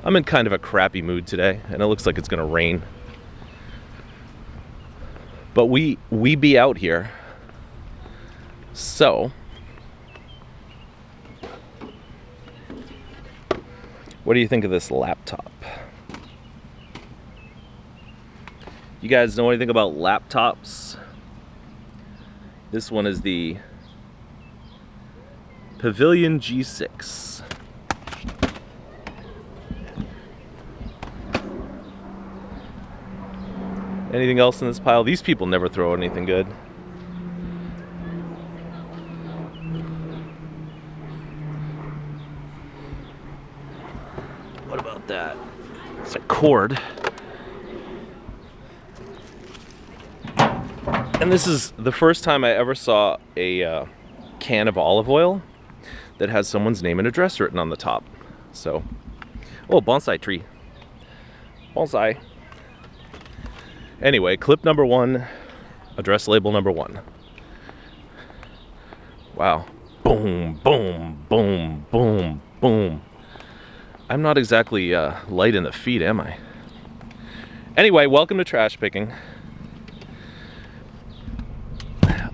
I'm in kind of a crappy mood today, and it looks like it's gonna rain. But we be out here. So what do you think of this laptop? You guys know anything about laptops? This one is the Pavilion G6. Anything else in this pile? These people never throw anything good. What about that? It's a cord. And this is the first time I ever saw a can of olive oil that has someone's name and address written on the top. So, oh, bonsai tree. Bonsai. Anyway, clip number 1, address label number 1. Wow. Boom, boom, boom, boom, boom. I'm not exactly light in the feet, am I? Anyway, welcome to trash picking.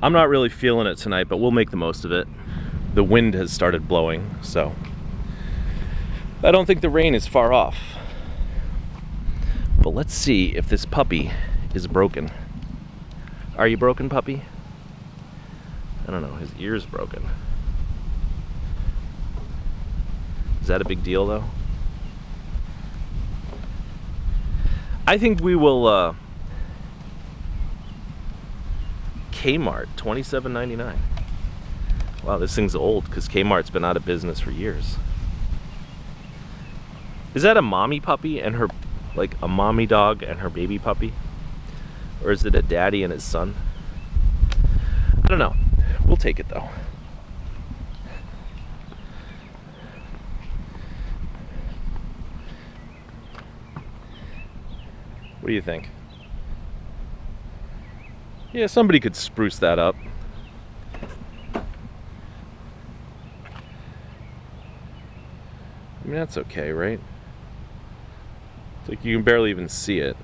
I'm not really feeling it tonight, but we'll make the most of it. The wind has started blowing, so I don't think the rain is far off. But let's see if this puppy is broken. Are you broken, puppy? I don't know, his ear's broken. Is that a big deal, though? I think we will Kmart, $27.99. Wow, this thing's old because Kmart's been out of business for years. Is that a mommy puppy and her, like a mommy dog and her baby puppy? Or is it a daddy and his son? I don't know. We'll take it though. What do you think? Yeah, somebody could spruce that up. I mean, that's okay, right? It's like you can barely even see it.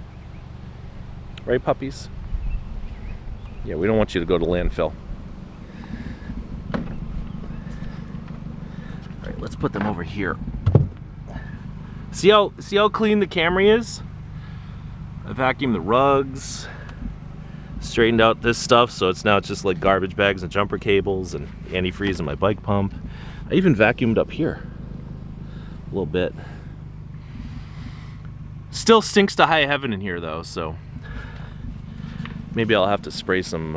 Right, puppies? Yeah, we don't want you to go to landfill. Alright, let's put them over here. See how clean the Camry is? I vacuumed the rugs, straightened out this stuff, so it's now just like garbage bags and jumper cables and antifreeze and my bike pump. I even vacuumed up here a little bit. Still stinks to high heaven in here though, so maybe I'll have to spray some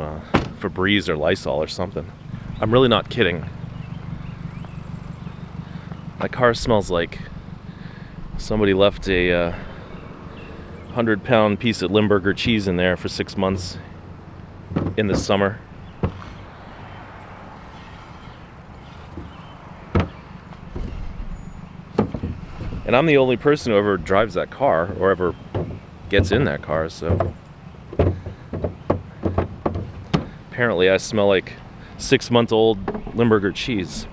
Febreze or Lysol or something. I'm really not kidding. My car smells like somebody left a 100-pound piece of Limburger cheese in there for 6 months in the summer. And I'm the only person who ever drives that car or ever gets in that car, so apparently I smell like 6-month-old Limburger cheese.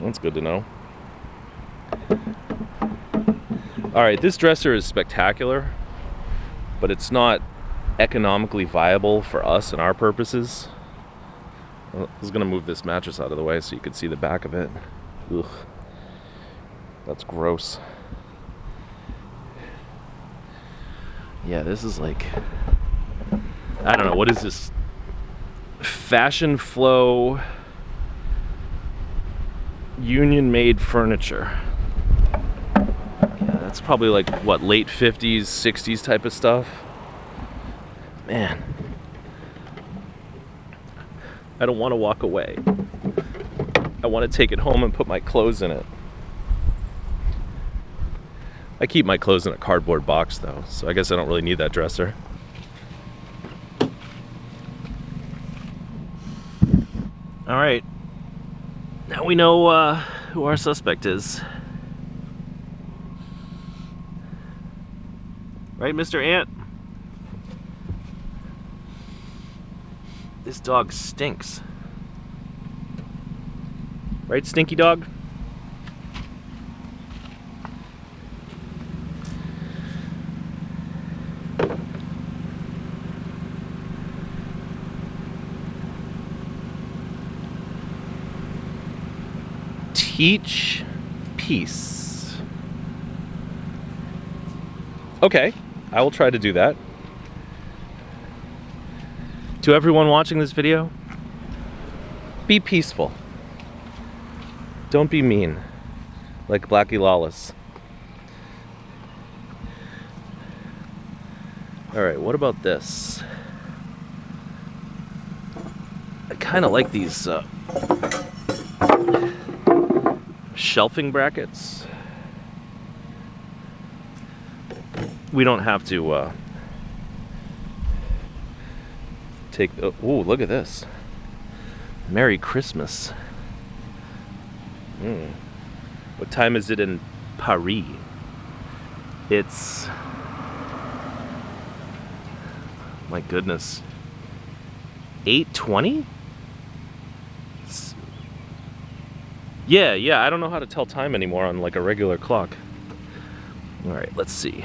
That's good to know. Alright, this dresser is spectacular, but it's not economically viable for us and our purposes. I was gonna move this mattress out of the way so you could see the back of it. Ugh. That's gross. Yeah, this is like, I don't know, what is this? Fashion Flow union made furniture. Yeah, that's probably like what, late 50s, 60s type of stuff. Man, I don't want to walk away. I want to take it home and put my clothes in it. I keep my clothes in a cardboard box though, so I guess I don't really need that dresser. Alright, now we know who our suspect is. Right, Mr. Ant? This dog stinks. Right, Stinky Dog? Peach Peace. Okay, I will try to do that. To everyone watching this video, be peaceful. Don't be mean, like Blackie Lawless. Alright, what about this? I kind of like these shelving brackets. We don't have to take... Oh, look at this. Merry Christmas. What time is it in Paris? It's... My goodness. 8:20? Yeah, I don't know how to tell time anymore on like a regular clock. Alright, let's see.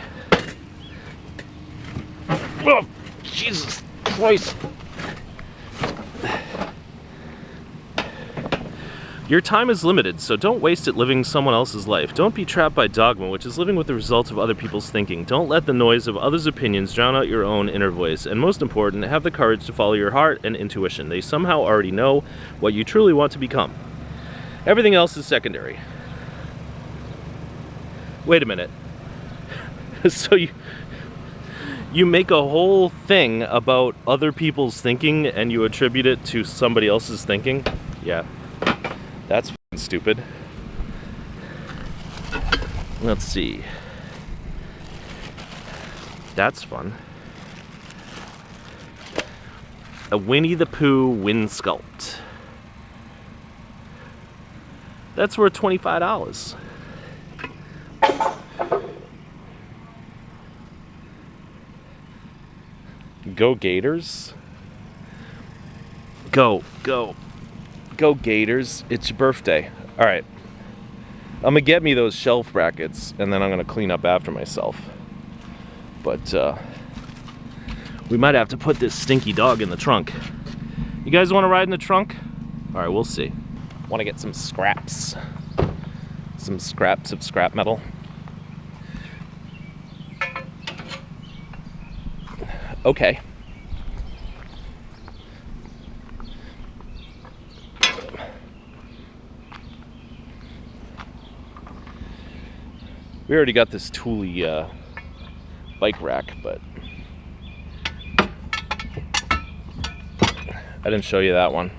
Oh, Jesus Christ. Your time is limited, so don't waste it living someone else's life. Don't be trapped by dogma, which is living with the results of other people's thinking. Don't let the noise of others' opinions drown out your own inner voice. And most important, have the courage to follow your heart and intuition. They somehow already know what you truly want to become. Everything else is secondary. Wait a minute. So you make a whole thing about other people's thinking and you attribute it to somebody else's thinking? Yeah. That's f***ing stupid. Let's see. That's fun. A Winnie the Pooh wind sculpt. That's worth $25. Go Gators. Go Gators. It's your birthday. Alright. I'm gonna get me those shelf brackets and then I'm gonna clean up after myself. But we might have to put this stinky dog in the trunk. You guys wanna ride in the trunk? Alright, we'll see. Wanna get some scraps. Some scraps of scrap metal. Okay. We already got this Thule bike rack, but I didn't show you that one.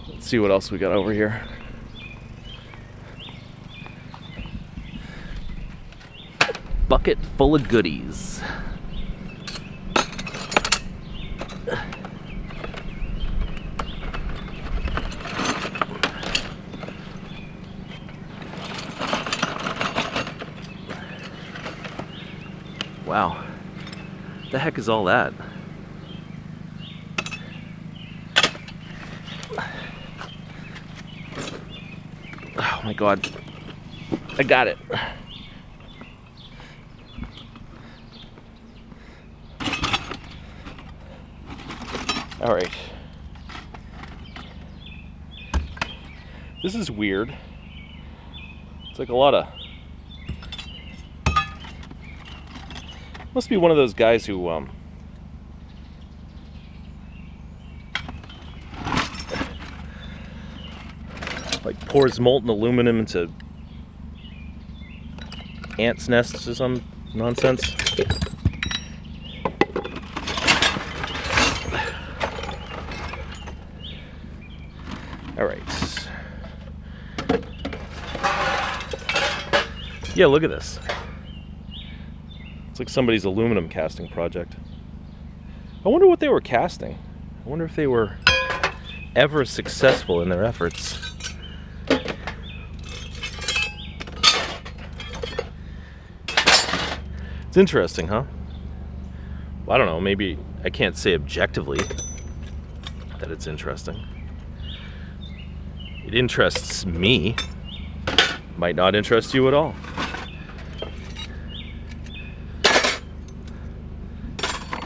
Let's see what else we got over here. Bucket full of goodies. Wow, the heck is all that? Oh my God, I got it. All right. This is weird. It's like a lot of... Must be one of those guys who like pours molten aluminum into ants' nests or some nonsense. All right. Yeah, look at this. It's like somebody's aluminum casting project. I wonder what they were casting. I wonder if they were ever successful in their efforts. It's interesting, huh? Well, I don't know, maybe I can't say objectively that it's interesting. It interests me. Might not interest you at all.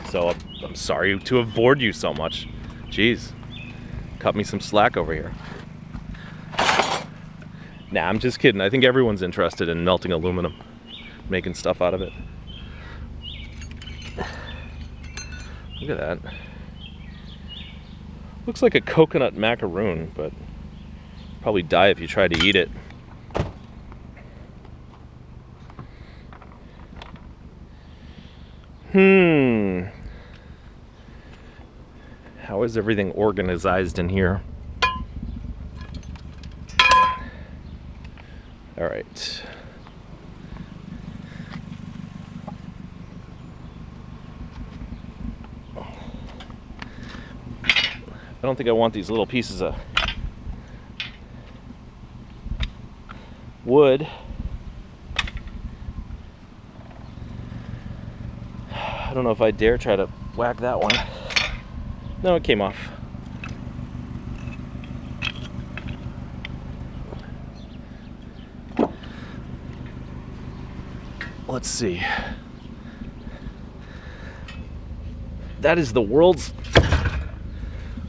So I'm sorry to have bored you so much. Jeez. cut me some slack over here. Nah, I'm just kidding. I think everyone's interested in melting aluminum, making stuff out of it. Look at that. Looks like a coconut macaroon, but probably die if you try to eat it. How is everything organized in here? All right. I don't think I want these little pieces of wood. I don't know if I dare try to whack that one. No, it came off. Let's see. That is the world's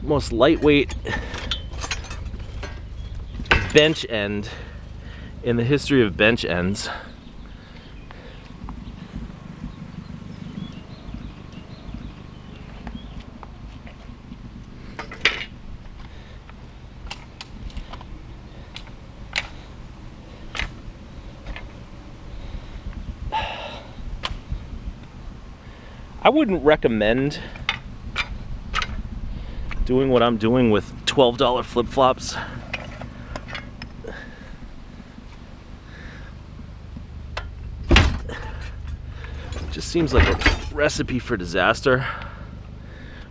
most lightweight bench end in the history of bench ends. I wouldn't recommend doing what I'm doing with $12 flip-flops. Just seems like a recipe for disaster,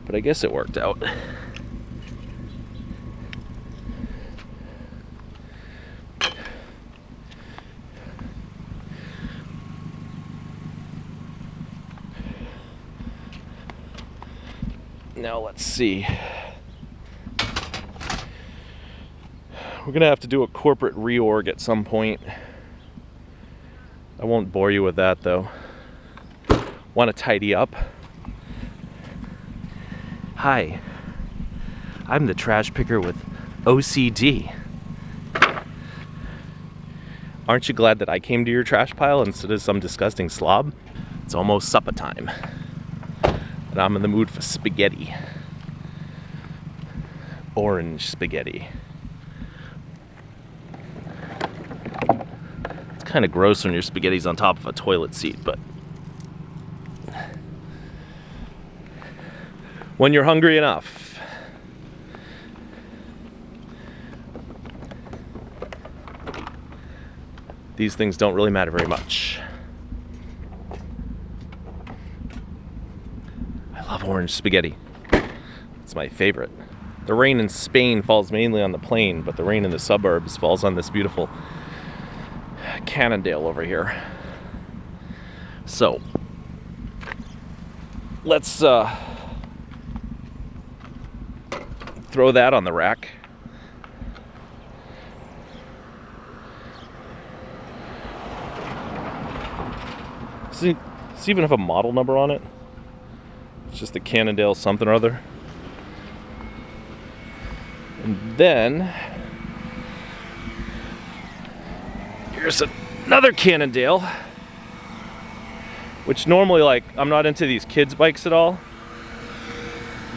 but I guess it worked out. Now let's see. We're gonna have to do a corporate reorg at some point. I won't bore you with that though. Want to tidy up? Hi, I'm the trash picker with OCD. Aren't you glad that I came to your trash pile instead of some disgusting slob? It's almost supper time, and I'm in the mood for spaghetti. Orange spaghetti. It's kind of gross when your spaghetti's on top of a toilet seat, but when you're hungry enough. These things don't really matter very much. I love orange spaghetti. It's my favorite. The rain in Spain falls mainly on the plain, but the rain in the suburbs falls on this beautiful Cannondale over here. So, let's throw that on the rack. Does it even have a model number on it? It's just the Cannondale something or other. And then here's another Cannondale, which normally, like, I'm not into these kids bikes at all,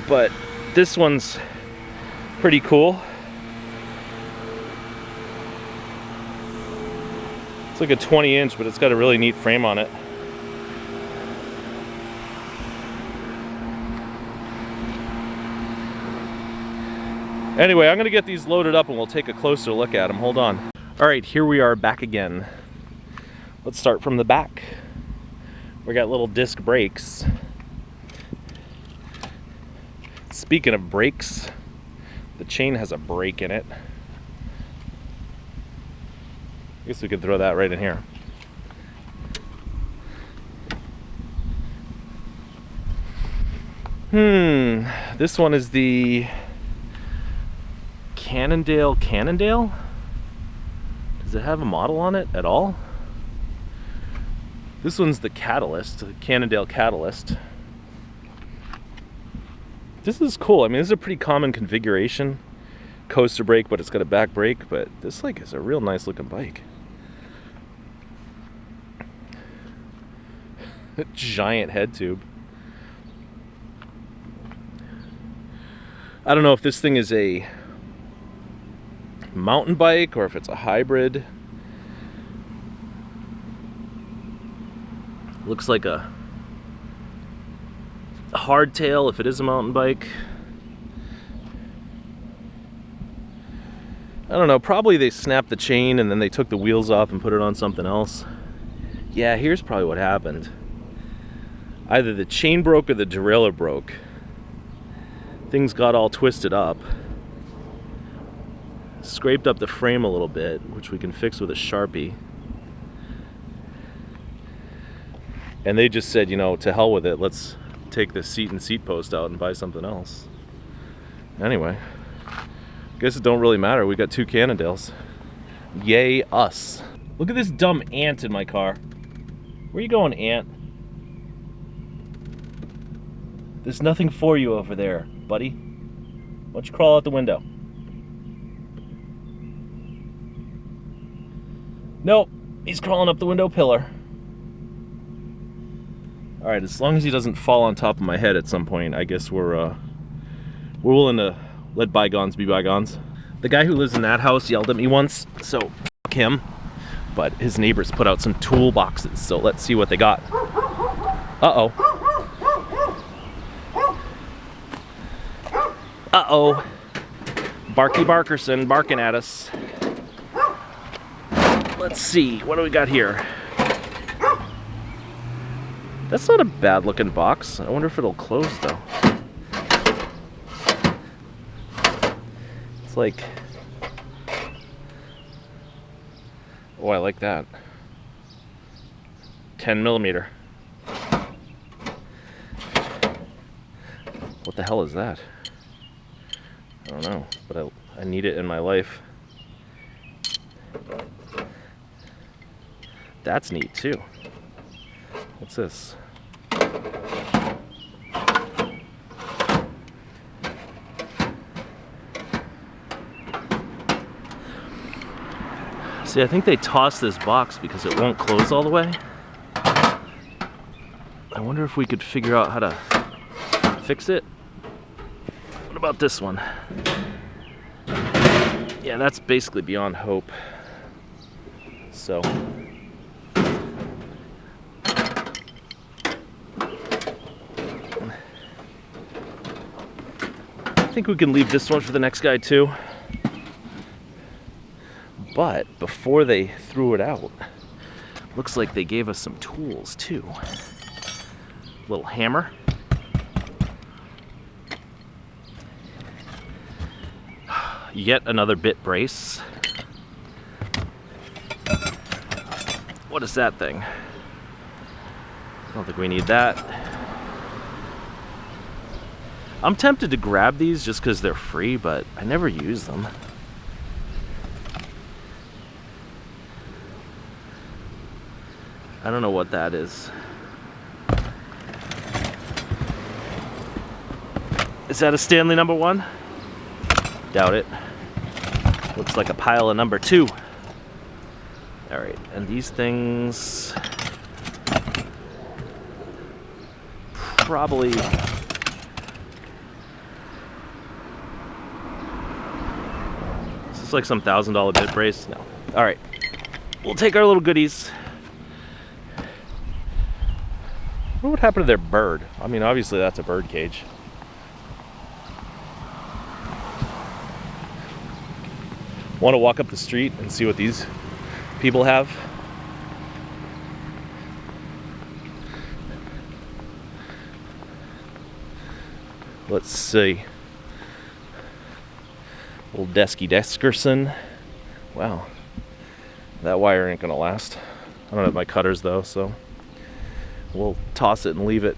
but this one's pretty cool. It's like a 20-inch, but it's got a really neat frame on it. Anyway, I'm gonna get these loaded up and we'll take a closer look at them. Hold on. All right, here we are back again. Let's start from the back. We got little disc brakes. Speaking of brakes, the chain has a brake in it. I guess we could throw that right in here. This one is the Cannondale. Does it have a model on it at all? This one's the Catalyst, the Cannondale Catalyst. This is cool. I mean, this is a pretty common configuration. coaster brake, but it's got a back brake. But this like is a real nice looking bike. Giant head tube. I don't know if this thing is a mountain bike or if it's a hybrid. Looks like a hardtail if it is a mountain bike. I don't know, probably they snapped the chain and then they took the wheels off and put it on something else. Yeah, here's probably what happened. Either the chain broke or the derailleur broke. Things got all twisted up. Scraped up the frame a little bit, which we can fix with a Sharpie. And they just said, you know, to hell with it, let's take the seat and seat post out and buy something else. Anyway, guess it don't really matter. We got 2 Cannondales. Yay us. Look at this dumb ant in my car. Where you going, ant? There's nothing for you over there, buddy. Why don't you crawl out the window? Nope, he's crawling up the window pillar. Alright, as long as he doesn't fall on top of my head at some point, I guess we're willing to let bygones be bygones. The guy who lives in that house yelled at me once, so fuck him. But his neighbors put out some toolboxes, so let's see what they got. Uh-oh. Uh-oh. Barky Barkerson barking at us. Let's see, what do we got here? That's not a bad looking box. I wonder if it'll close though. It's like, oh, I like that. 10mm. What the hell is that? I don't know, but I need it in my life. That's neat too. What's this? See, I think they tossed this box because it won't close all the way. I wonder if we could figure out how to fix it. What about this one? Yeah, that's basically beyond hope. So I think we can leave this one for the next guy too. But before they threw it out, looks like they gave us some tools too. Little hammer. Yet another bit brace. What is that thing? I don't think we need that. I'm tempted to grab these just because they're free, but I never use them. I don't know what that is. Is that a Stanley #1? Doubt it. Looks like a pile of #2. Alright, and these things probably is this like some $1,000 bit brace? No. Alright. We'll take our little goodies. What would happen to their bird? I mean, obviously that's a bird cage. Want to walk up the street and see what these people have? Let's see. Old Deskerson. Wow. That wire ain't gonna last. I don't have my cutters though, so we'll toss it and leave it.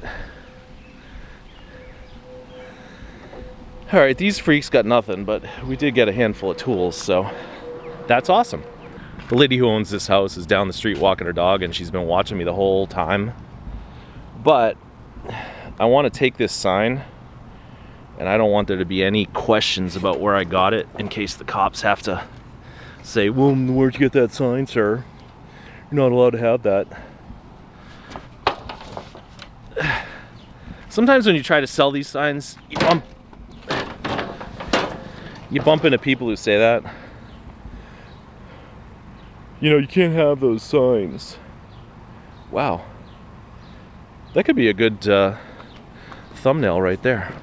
Alright, these freaks got nothing, but we did get a handful of tools, so that's awesome. The lady who owns this house is down the street walking her dog, and she's been watching me the whole time. But I want to take this sign And I don't want there to be any questions about where I got it in case the cops have to say, well, where'd you get that sign, sir? You're not allowed to have that. Sometimes when you try to sell these signs, you bump into people who say that. You know, you can't have those signs. Wow. That could be a good thumbnail right there.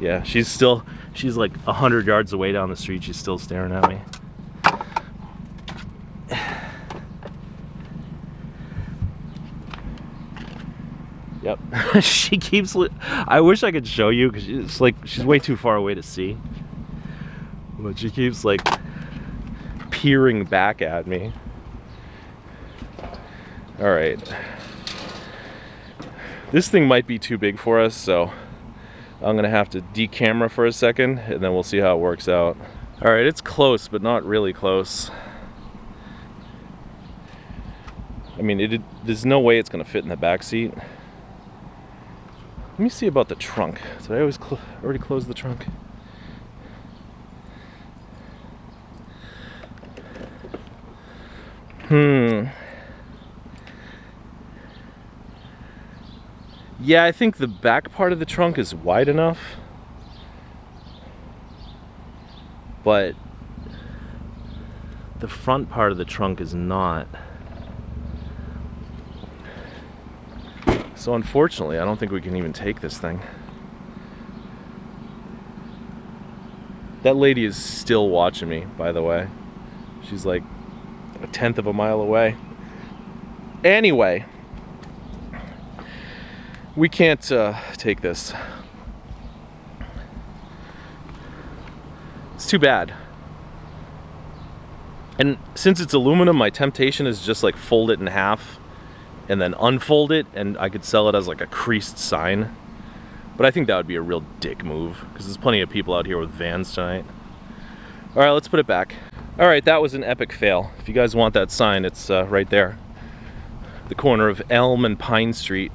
Yeah, she's like 100 yards away down the street. She's still staring at me. Yep. She keeps, I wish I could show you because it's like she's way too far away to see. But she keeps like peering back at me. All right. This thing might be too big for us, so I'm gonna have to de-camera for a second and then we'll see how it works out. All right, it's close, but not really close. I mean, there's no way it's gonna fit in the back seat. Let me see about the trunk. Did I already close the trunk? Yeah, I think the back part of the trunk is wide enough, but the front part of the trunk is not. So unfortunately, I don't think we can even take this thing. That lady is still watching me, by the way. She's like a 1/10 of a mile away. Anyway, we can't take this. It's too bad. And since it's aluminum, my temptation is just like fold it in half and then unfold it, and I could sell it as like a creased sign. But I think that would be a real dick move because there's plenty of people out here with vans tonight. All right, let's put it back. All right, that was an epic fail. If you guys want that sign, it's right there. The corner of Elm and Pine Street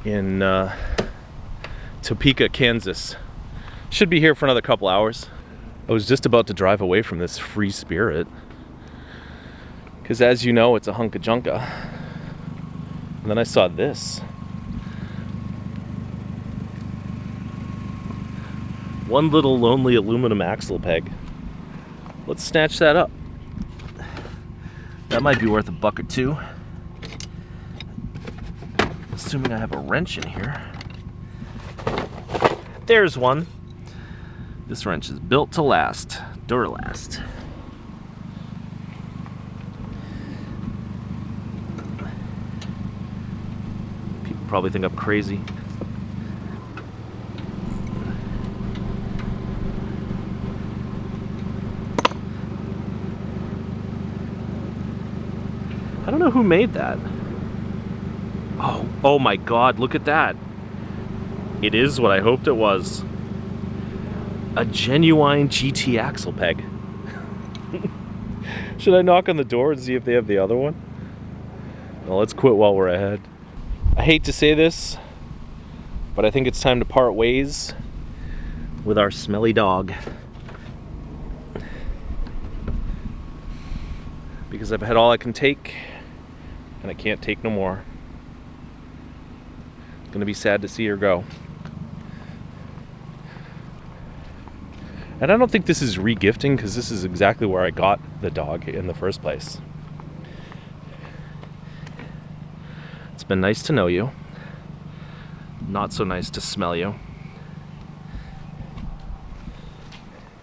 in Topeka, Kansas. Should be here for another couple hours. I was just about to drive away from this free spirit because, as you know, it's a hunk of junka. And then I saw this. One little lonely aluminum axle peg. Let's snatch that up. That might be worth $1 or $2. Assuming I have a wrench in here. There's one. This wrench is built to last. Duralast. People probably think I'm crazy. I don't know who made that. Oh my God, look at that. It is what I hoped it was. A genuine GT axle peg. Should I knock on the door and see if they have the other one? No, let's quit while we're ahead. I hate to say this, but I think it's time to part ways with our smelly dog. Because I've had all I can take, and I can't take no more. It's gonna be sad to see her go. And I don't think this is re-gifting because this is exactly where I got the dog in the first place. It's been nice to know you. Not so nice to smell you.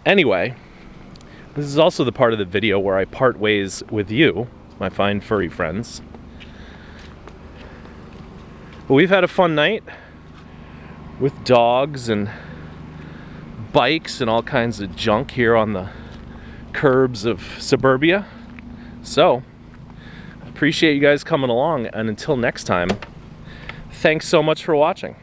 Anyway, this is also the part of the video where I part ways with you, my fine furry friends. But we've had a fun night with dogs and bikes and all kinds of junk here on the curbs of suburbia. So, appreciate you guys coming along, and until next time, thanks so much for watching.